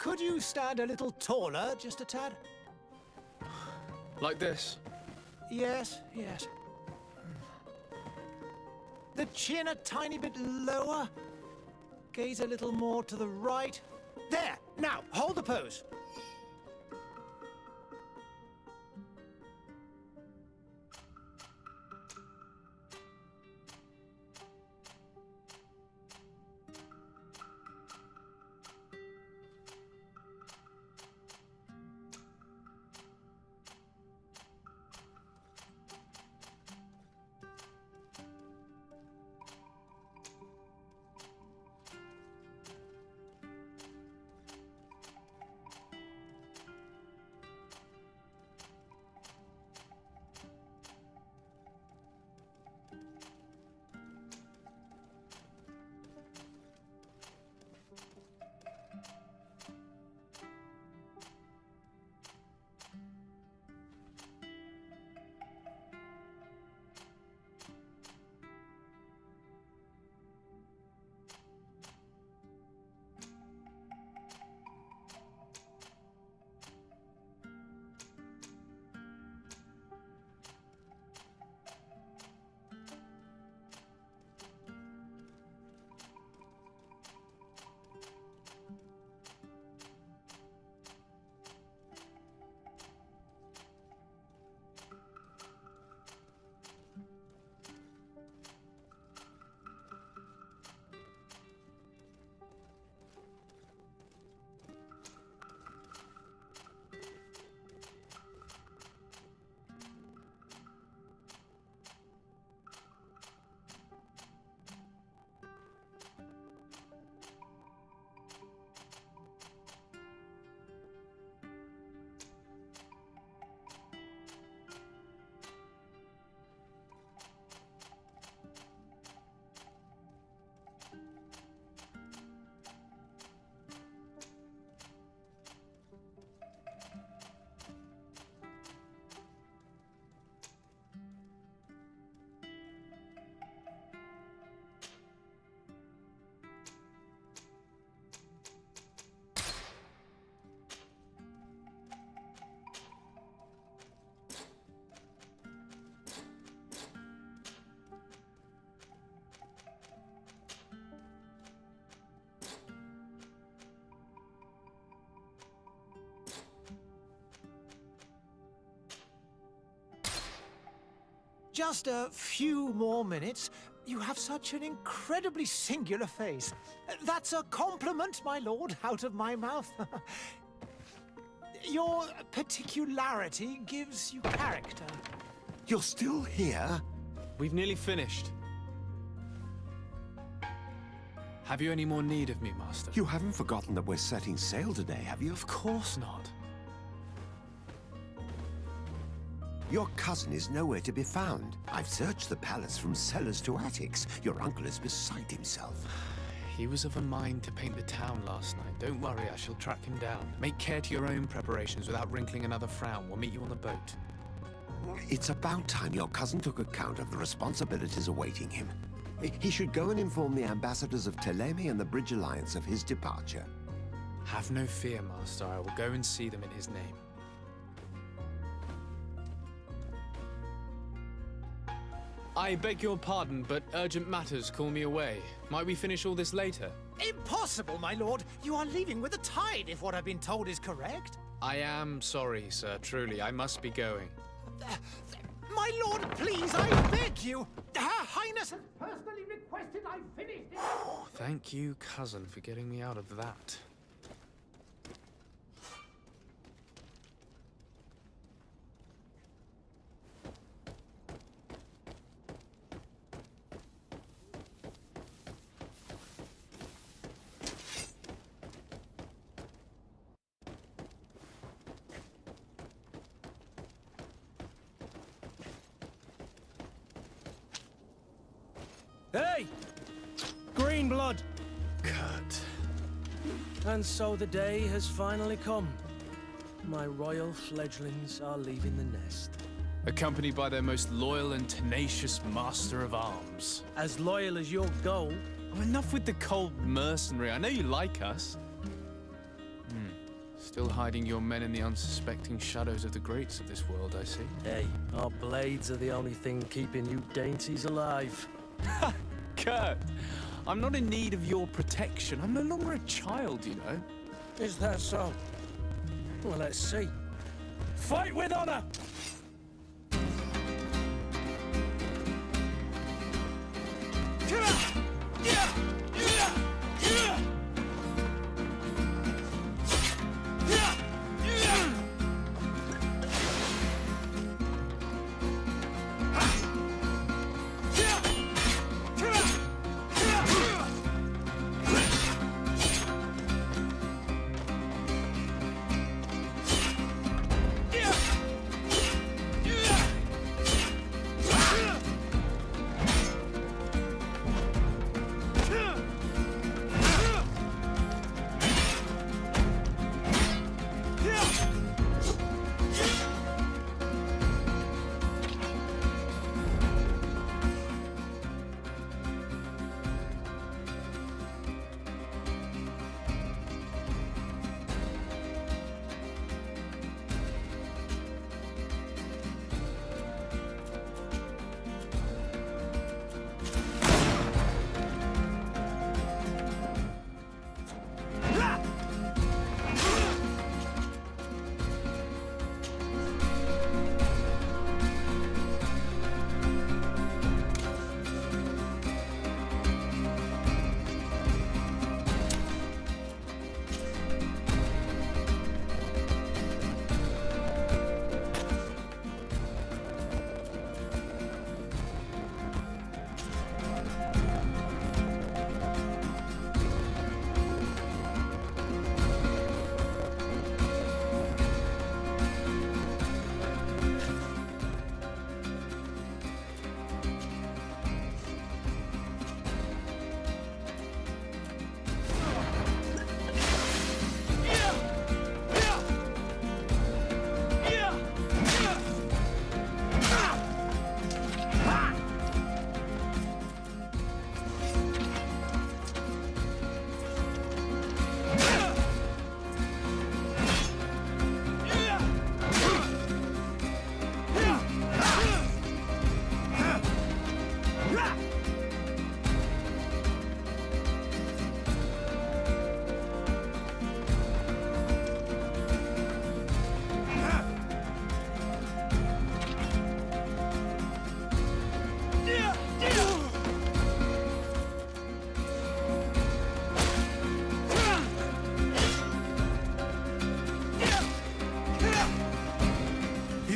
Could you stand a little taller, just a tad? Like this? Yes, yes. The chin a tiny bit lower. Gaze a little more to the right. There! Now, hold the pose. Just a few more minutes. You have such an incredibly singular face. That's a compliment, my lord, out of my mouth. Your particularity gives you character. You're still here? We've nearly finished. Have you any more need of me, Master? You haven't forgotten that we're setting sail today, have you? Of course not. Your cousin is nowhere to be found. I've searched the palace from cellars to attics. Your uncle is beside himself. He was of a mind to paint the town last night. Don't worry, I shall track him down. Make care to your own preparations without wrinkling another frown. We'll meet you on the boat. It's about time your cousin took account of the responsibilities awaiting him. He should go and inform the ambassadors of Ptolemy and the Bridge Alliance of his departure. Have no fear, Master. I will go and see them in his name. I beg your pardon, but urgent matters call me away. Might we finish all this later? Impossible, my lord. You are leaving with the tide, if what I've been told is correct. I am sorry, sir. Truly, I must be going. My lord, please, I beg you. Her Highness has personally requested I finish this. Thank you, cousin, for getting me out of that. Hey! Green blood! Kurt. And so the day has finally come. My royal fledglings are leaving the nest. Accompanied by their most loyal and tenacious master of arms. As loyal as your gold. Oh, enough with the cold mercenary. I know you like us. Still hiding your men in the unsuspecting shadows of the greats of this world, I see. Hey, our blades are the only thing keeping you dainties alive. Kurt, I'm not in need of your protection. I'm no longer a child, you know. Is that so? Well, let's see. Fight with honor!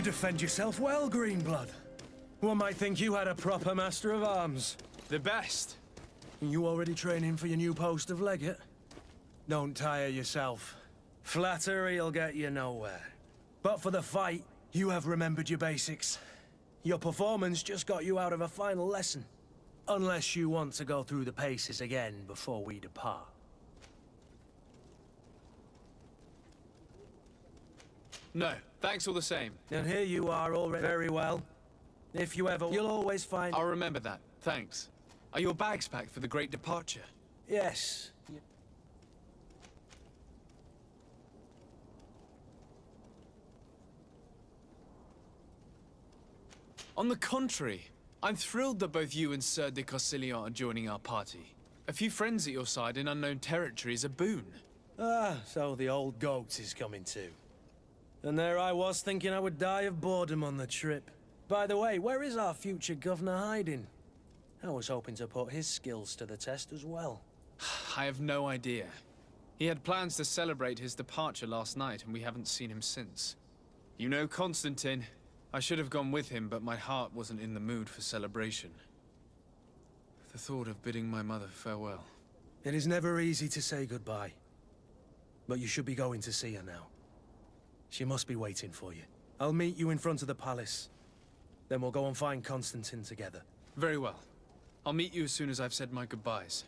Defend yourself well, Greenblood. One might think you had a proper master of arms. The best. You already training for your new post of legate? Don't tire yourself. Flattery'll get you nowhere. But for the fight, you have remembered your basics. Your performance just got you out of a final lesson. Unless you want to go through the paces again before we depart. No, thanks all the same. And here you are already. Very well. If you ever... You'll always find... I'll remember that. Thanks. Are your bags packed for the great departure? Yes. On the contrary, I'm thrilled that both you and Sir de Corsilion are joining our party. A few friends at your side in unknown territory is a boon. Ah, so the old goat is coming too. And there I was thinking I would die of boredom on the trip. By the way, where is our future governor hiding? I was hoping to put his skills to the test as well. I have no idea. He had plans to celebrate his departure last night, and we haven't seen him since. You know Constantine. I should have gone with him, but my heart wasn't in the mood for celebration. The thought of bidding my mother farewell. It is never easy to say goodbye. But you should be going to see her now. She must be waiting for you. I'll meet you in front of the palace. Then we'll go and find Constantine together. Very well. I'll meet you as soon as I've said my goodbyes.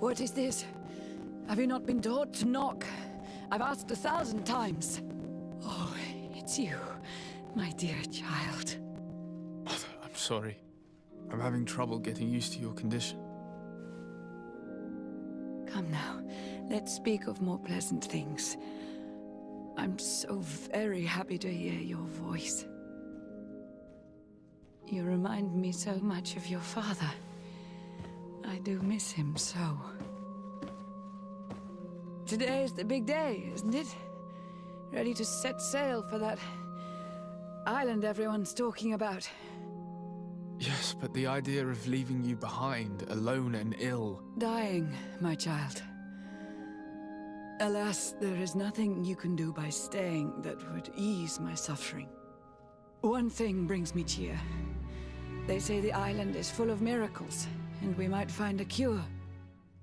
What is this? Have you not been taught to knock? I've asked 1,000 times. Oh, it's you, my dear child. I'm sorry. I'm having trouble getting used to your condition. Come now, let's speak of more pleasant things. I'm so very happy to hear your voice. You remind me so much of your father. I do miss him so. Today is the big day, isn't it? Ready to set sail for that island everyone's talking about. Yes, but the idea of leaving you behind, alone and ill... Dying, my child. Alas, there is nothing you can do by staying that would ease my suffering. One thing brings me cheer. They say the island is full of miracles, and we might find a cure.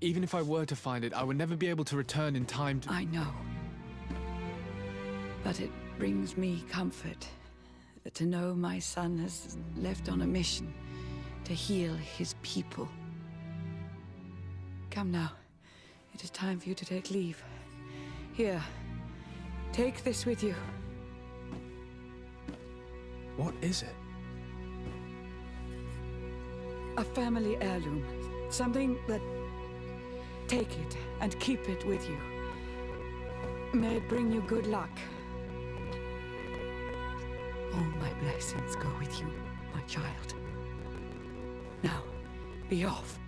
Even if I were to find it, I would never be able to return in time to... I know. But it brings me comfort to know my son has left on a mission to heal his people. Come now. It is time for you to take leave. Here, take this with you. What is it? A family heirloom. Something that... Take it and keep it with you. May it bring you good luck. All my blessings go with you, my child. Now, be off.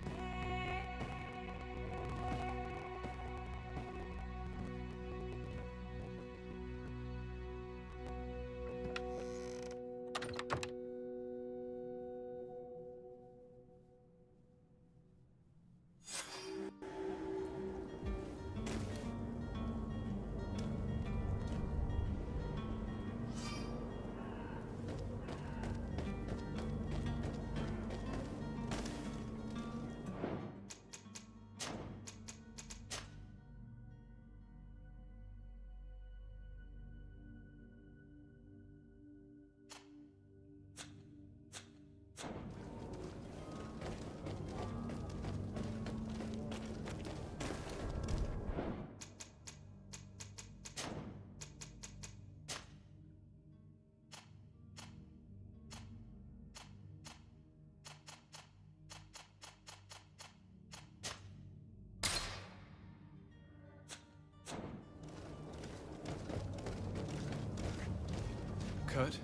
Kurt?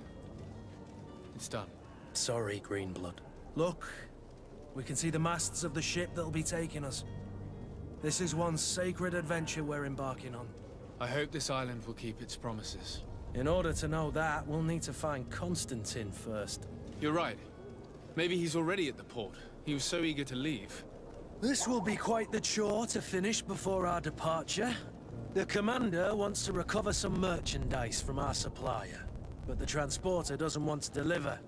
It's done. Sorry, Greenblood. Look, we can see the masts of the ship that'll be taking us. This is one sacred adventure we're embarking on. I hope this island will keep its promises. In order to know that, we'll need to find Constantine first. You're right. Maybe he's already at the port. He was so eager to leave. This will be quite the chore to finish before our departure. The commander wants to recover some merchandise from our supplier, but the transporter doesn't want to deliver.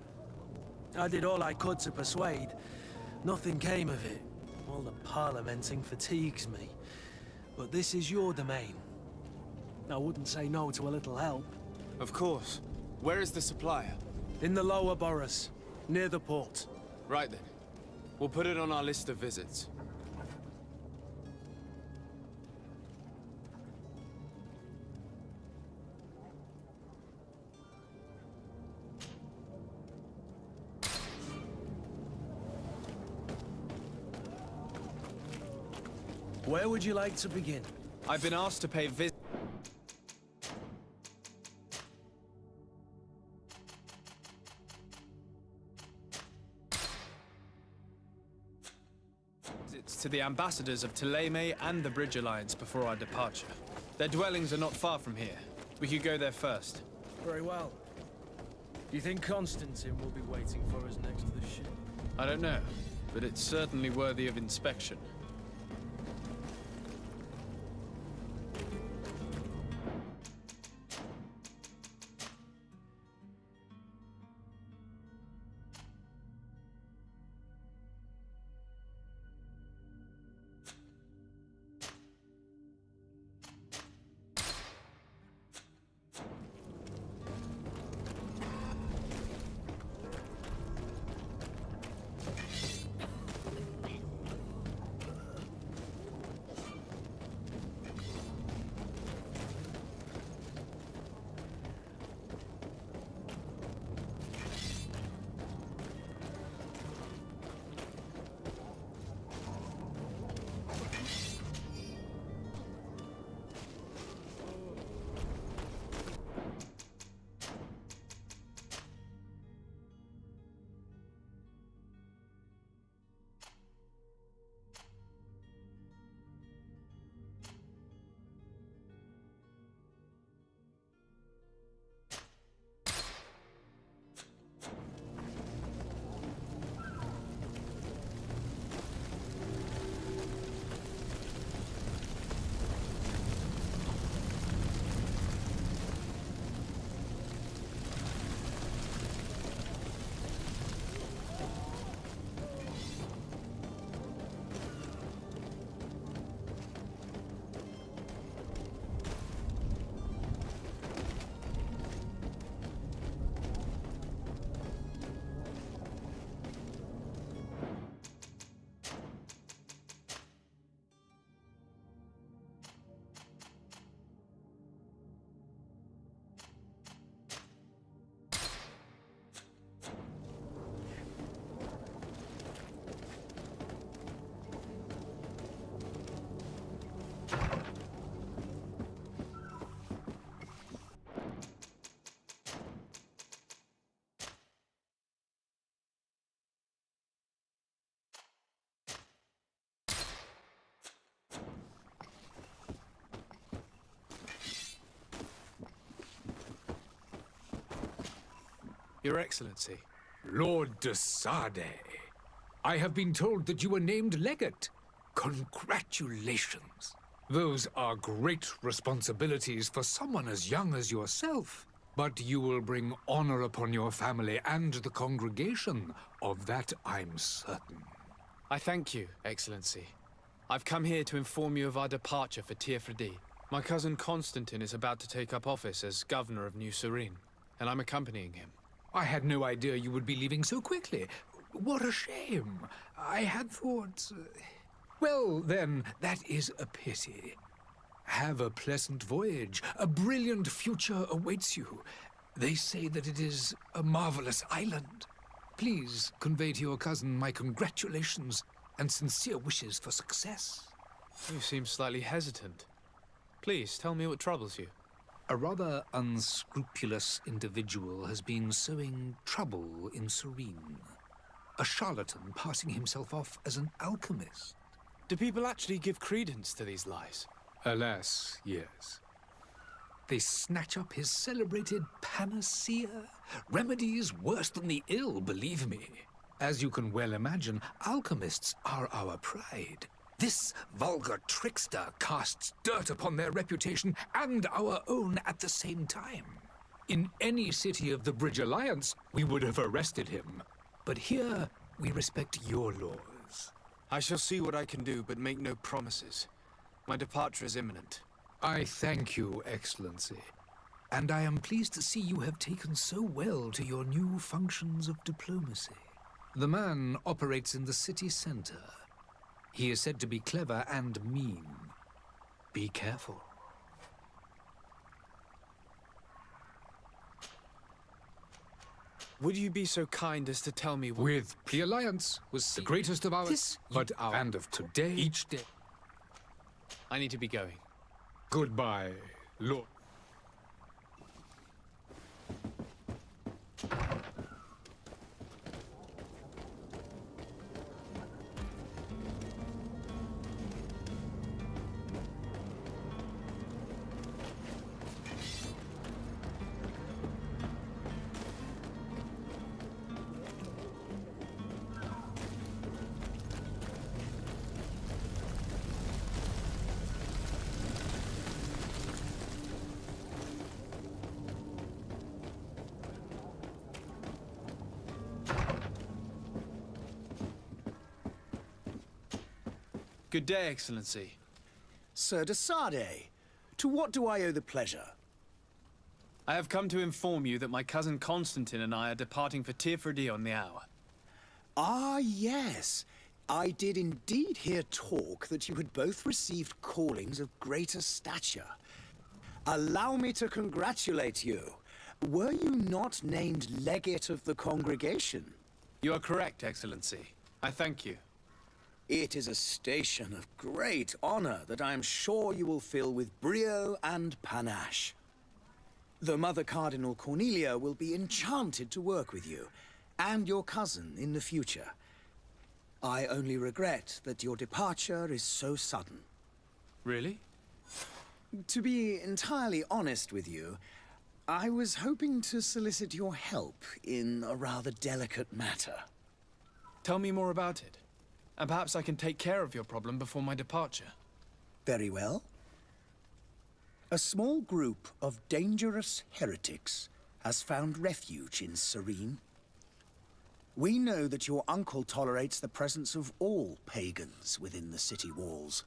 I did all I could to persuade. Nothing came of it. All the parliamenting fatigues me. But this is your domain. I wouldn't say no to a little help. Of course. Where is the supplier? In the lower boroughs, near the port. Right then. We'll put it on our list of visits. Where would you like to begin? I've been asked to pay visits to the ambassadors of Thélème and the Bridge Alliance before our departure. Their dwellings are not far from here. We could go there first. Very well. Do you think Constantine will be waiting for us next to the ship? I don't know, but it's certainly worthy of inspection. Your Excellency. Lord de Sade, I have been told that you were named legate. Congratulations. Those are great responsibilities for someone as young as yourself. But you will bring honor upon your family and the congregation. Of that I'm certain. I thank you, Excellency. I've come here to inform you of our departure for Tirfredi. My cousin Constantine is about to take up office as governor of New Serene, and I'm accompanying him. I had no idea you would be leaving so quickly. What a shame. I had thought... Well, then, that is a pity. Have a pleasant voyage. A brilliant future awaits you. They say that it is a marvelous island. Please convey to your cousin my congratulations and sincere wishes for success. You seem slightly hesitant. Please, tell me what troubles you. A rather unscrupulous individual has been sowing trouble in Serene. A charlatan passing himself off as an alchemist. Do people actually give credence to these lies? Alas, yes. They snatch up his celebrated panacea. Remedies worse than the ill, believe me. As you can well imagine, alchemists are our pride. This vulgar trickster casts dirt upon their reputation and our own at the same time. In any city of the Bridge Alliance, we would have arrested him. But here, we respect your laws. I shall see what I can do, but make no promises. My departure is imminent. I thank you, Excellency. And I am pleased to see you have taken so well to your new functions of diplomacy. The man operates in the city center. He is said to be clever and mean. Be careful. Would you be so kind as to tell me what... With the Alliance was the greatest of ours, but our and of today, each day. I need to be going. Goodbye, Lord. Good day, Excellency. Sir de Sade, to what do I owe the pleasure? I have come to inform you that my cousin Constantine and I are departing for Tirfredi on the hour. Ah, yes. I did indeed hear talk that you had both received callings of greater stature. Allow me to congratulate you. Were you not named legate of the congregation? You are correct, Excellency. I thank you. It is a station of great honor that I am sure you will fill with brio and panache. The Mother Cardinal Cornelia will be enchanted to work with you, and your cousin in the future. I only regret that your departure is so sudden. Really? To be entirely honest with you, I was hoping to solicit your help in a rather delicate matter. Tell me more about it. And perhaps I can take care of your problem before my departure. Very well. A small group of dangerous heretics has found refuge in Serene. We know that your uncle tolerates the presence of all pagans within the city walls.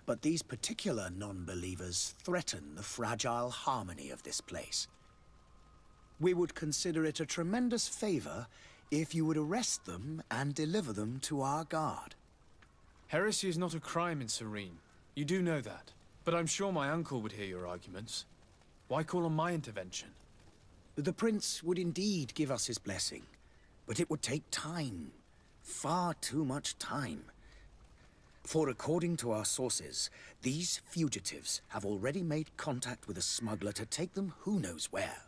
But these particular non-believers threaten the fragile harmony of this place. We would consider it a tremendous favor if you would arrest them and deliver them to our guard. Heresy is not a crime in Serene. You do know that. But I'm sure my uncle would hear your arguments. Why call on my intervention? The prince would indeed give us his blessing, but it would take time. Far too much time. For according to our sources, these fugitives have already made contact with a smuggler to take them who knows where.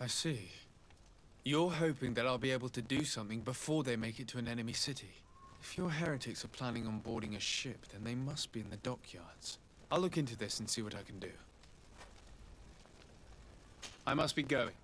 I see. You're hoping that I'll be able to do something before they make it to an enemy city. If your heretics are planning on boarding a ship, then they must be in the dockyards. I'll look into this and see what I can do. I must be going.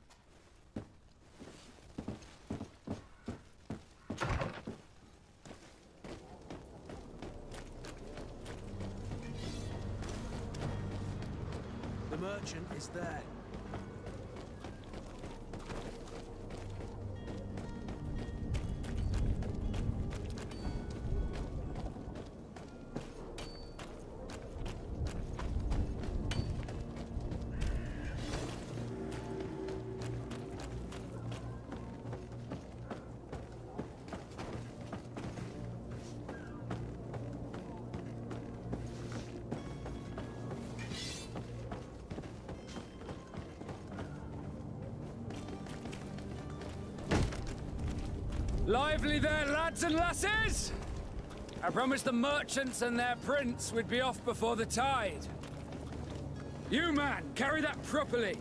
Lively there, lads and lasses! I promised the merchants and their prince we'd be off before the tide. You, man, carry that properly.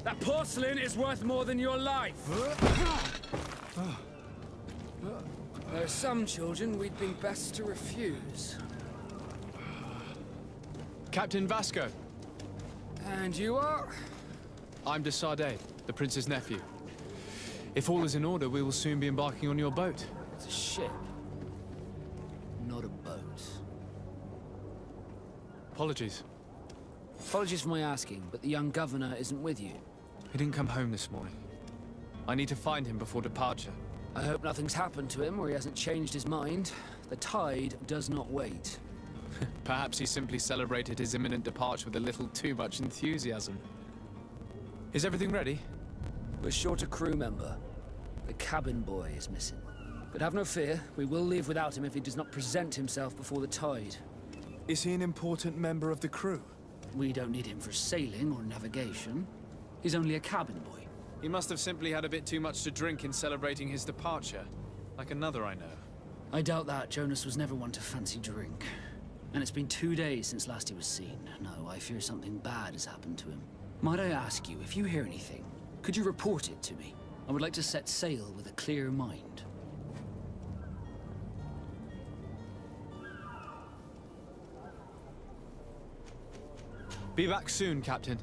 That porcelain is worth more than your life. There are some children we'd be best to refuse. Captain Vasco. And you are? I'm de Sardet, the prince's nephew. If all is in order, we will soon be embarking on your boat. It's a ship, not a boat. Apologies. Apologies for my asking, but the young governor isn't with you. He didn't come home this morning. I need to find him before departure. I hope nothing's happened to him or he hasn't changed his mind. The tide does not wait. Perhaps he simply celebrated his imminent departure with a little too much enthusiasm. Is everything ready? We're short a crew member. The cabin boy is missing. But have no fear, we will leave without him if he does not present himself before the tide. Is he an important member of the crew? We don't need him for sailing or navigation. He's only a cabin boy. He must have simply had a bit too much to drink in celebrating his departure. Like another I know. I doubt that. Jonas was never one to fancy drink. And it's been 2 days since last he was seen. No, I fear something bad has happened to him. Might I ask you, if you hear anything, could you report it to me? I would like to set sail with a clear mind. Be back soon, Captain.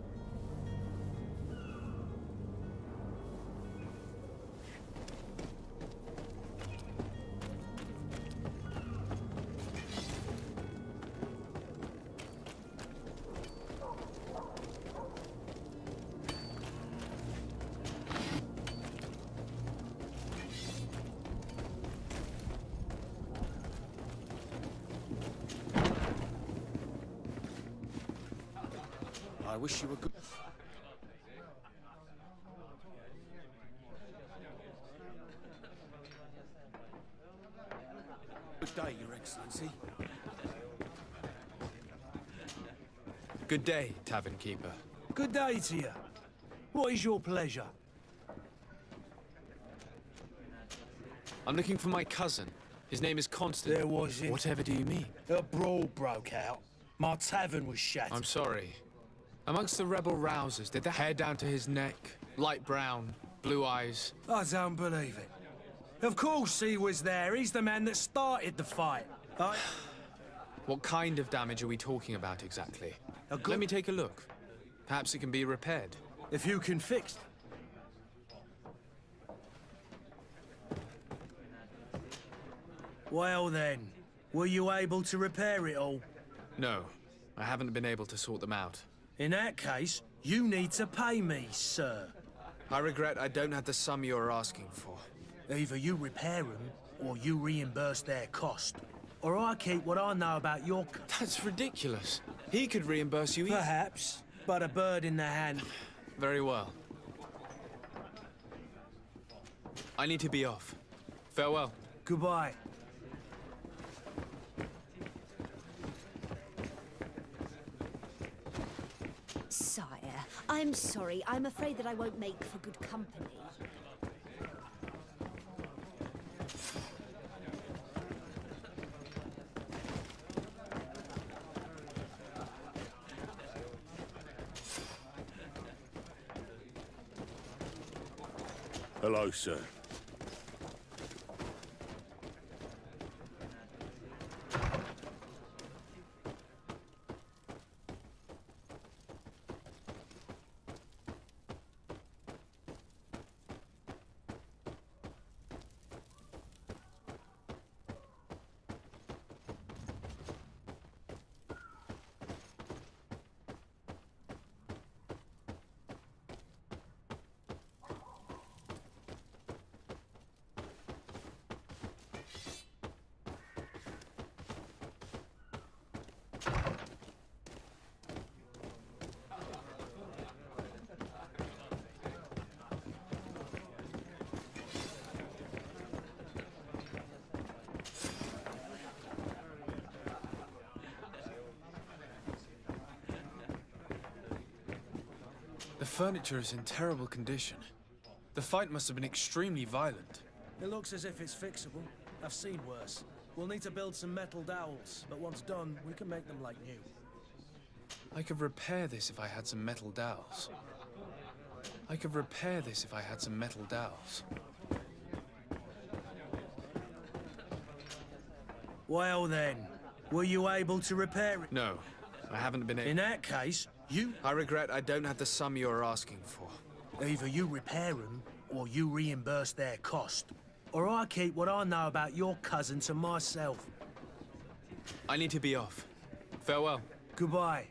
I wish you were good. Good day, Your Excellency. Good day, tavern keeper. Good day to you. What is your pleasure? I'm looking for my cousin. His name is Constant. There was it. Whatever do you mean? A brawl broke out. My tavern was shattered. I'm sorry. Amongst the rebel rousers, did the hair down to his neck, light brown, blue eyes? I don't believe it. Of course he was there. He's the man that started the fight. What kind of damage are we talking about exactly? A good- Let me take a look. Perhaps it can be repaired. If you can fix it. Well then, were you able to repair it all? No, I haven't been able to sort them out. In that case, you need to pay me, sir. I regret I don't have the sum you're asking for. Either you repair them, or you reimburse their cost. Or I keep what I know about your... That's ridiculous. He could reimburse you. Perhaps, but a bird in the hand. Very well. I need to be off. Farewell. Goodbye. Sire, I'm sorry. I'm afraid that I won't make for good company. Hello, sir. The furniture is in terrible condition. The fight must have been extremely violent. It looks as if it's fixable. I've seen worse. We'll need to build some metal dowels, but once done, we can make them like new. I could repair this if I had some metal dowels. Well then, were you able to repair it? No, I haven't been able. In that case, I regret I don't have the sum you are asking for. either you repair them, or you reimburse their cost. Or I keep what I know about your cousin to myself. I need to be off. Farewell. Goodbye.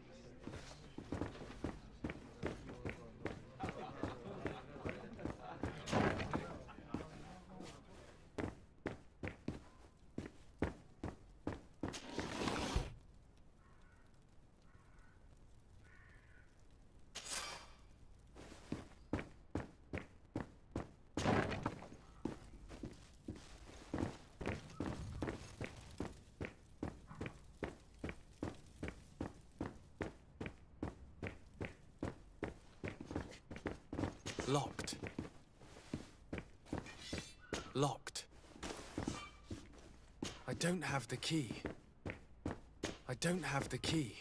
Locked. Locked. I don't have the key. I don't have the key.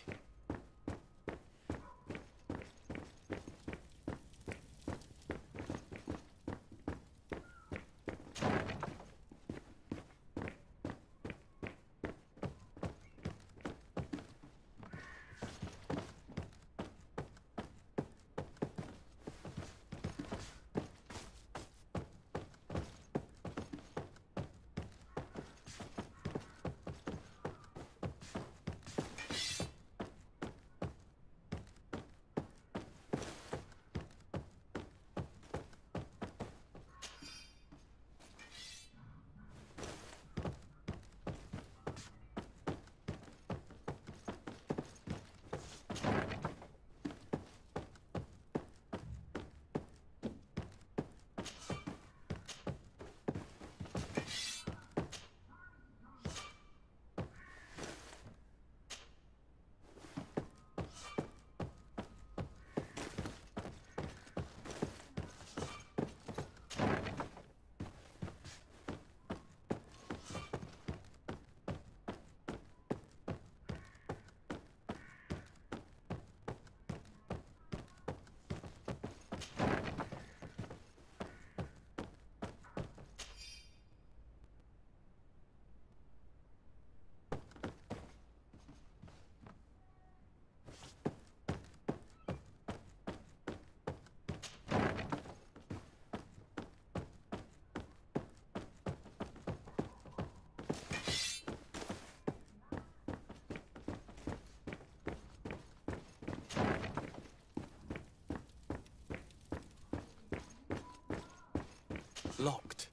Locked.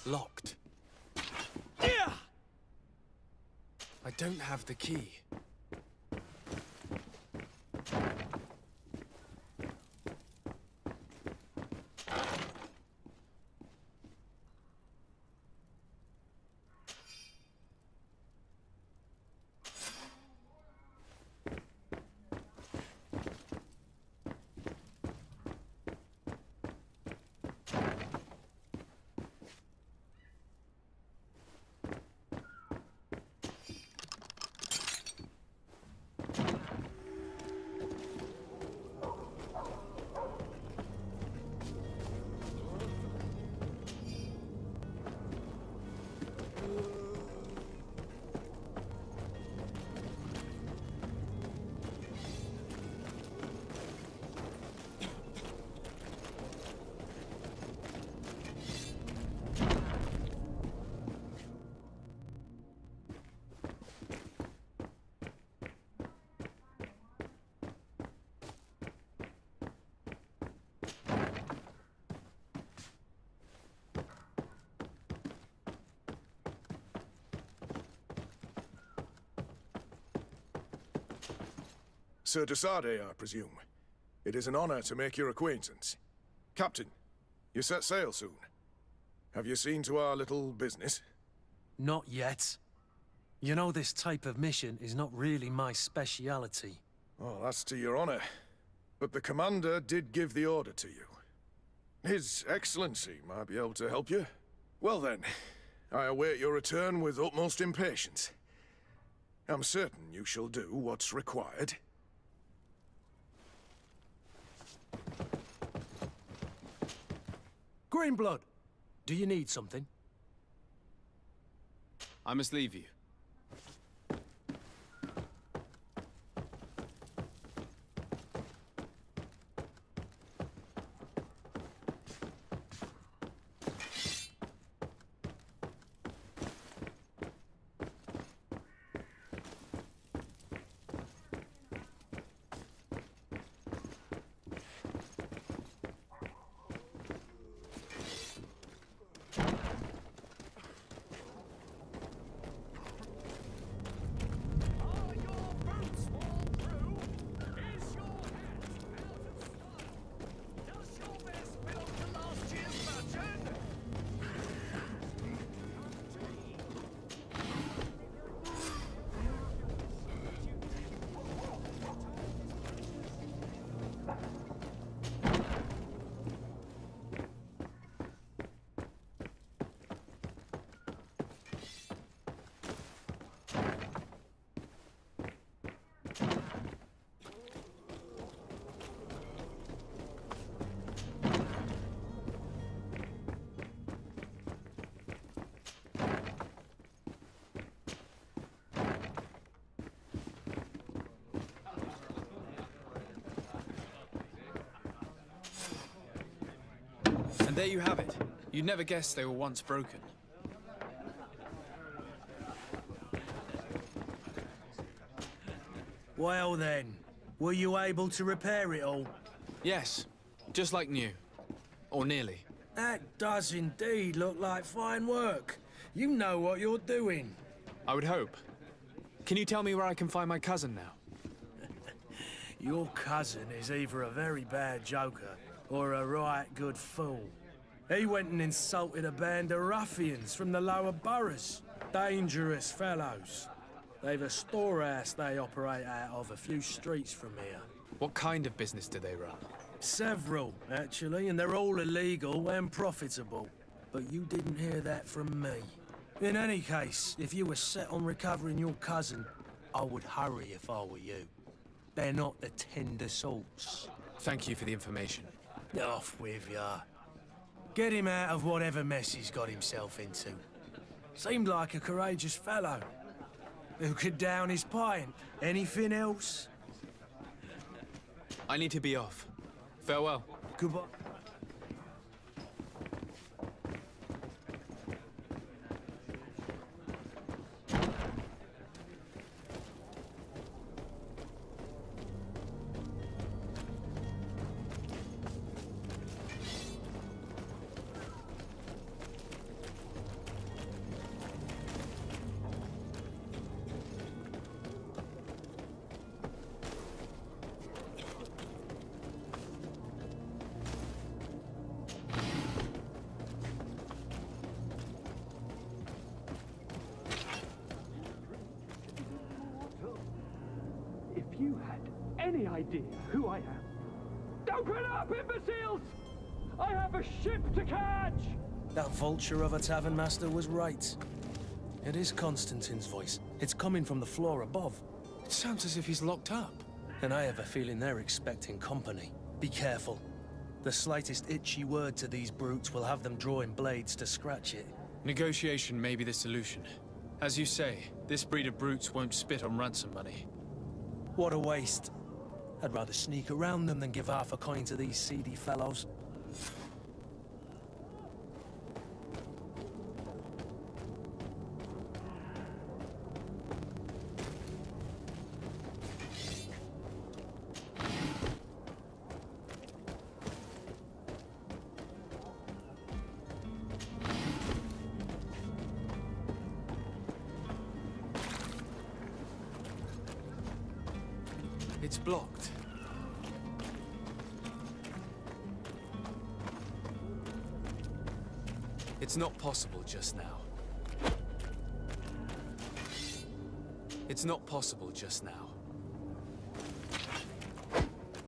Locked. I don't have the key. Sir de Sardet, I presume. It is an honor to make your acquaintance. Captain, you set sail soon. Have you seen to our little business? Not yet. You know, this type of mission is not really my speciality. Oh, that's to your honor. But the commander did give the order to you. His Excellency might be able to help you. Well then, I await your return with utmost impatience. I'm certain you shall do what's required. Greenblood, do you need something? I must leave you. And there you have it. You'd never guess they were once broken. Well then, were you able to repair it all? Yes, just like new. Or nearly. That does indeed look like fine work. You know what you're doing. I would hope. Can you tell me where I can find my cousin now? Your cousin is either a very bad joker or a right good fool. He went and insulted a band of ruffians from the lower boroughs. Dangerous fellows. They've a storehouse they operate out of a few streets from here. What kind of business do they run? Several, actually, and they're all illegal and profitable. But you didn't hear that from me. In any case, if you were set on recovering your cousin, I would hurry if I were you. They're not the tender sorts. Thank you for the information. Off with ya. Get him out of whatever mess he's got himself into. Seemed like a courageous fellow. Who could down his pint? Anything else? I need to be off. Farewell. Goodbye. If you had any idea who I am... Open up, imbeciles! I have a ship to catch! That vulture of a tavern master was right. It is Constantine's voice. It's coming from the floor above. It sounds as if he's locked up. And I have a feeling they're expecting company. Be careful. The slightest itchy word to these brutes will have them drawing blades to scratch it. Negotiation may be the solution. As you say, this breed of brutes won't spit on ransom money. What a waste. I'd rather sneak around them than give half a coin to these seedy fellows. It's blocked. It's not possible just now. It's not possible just now.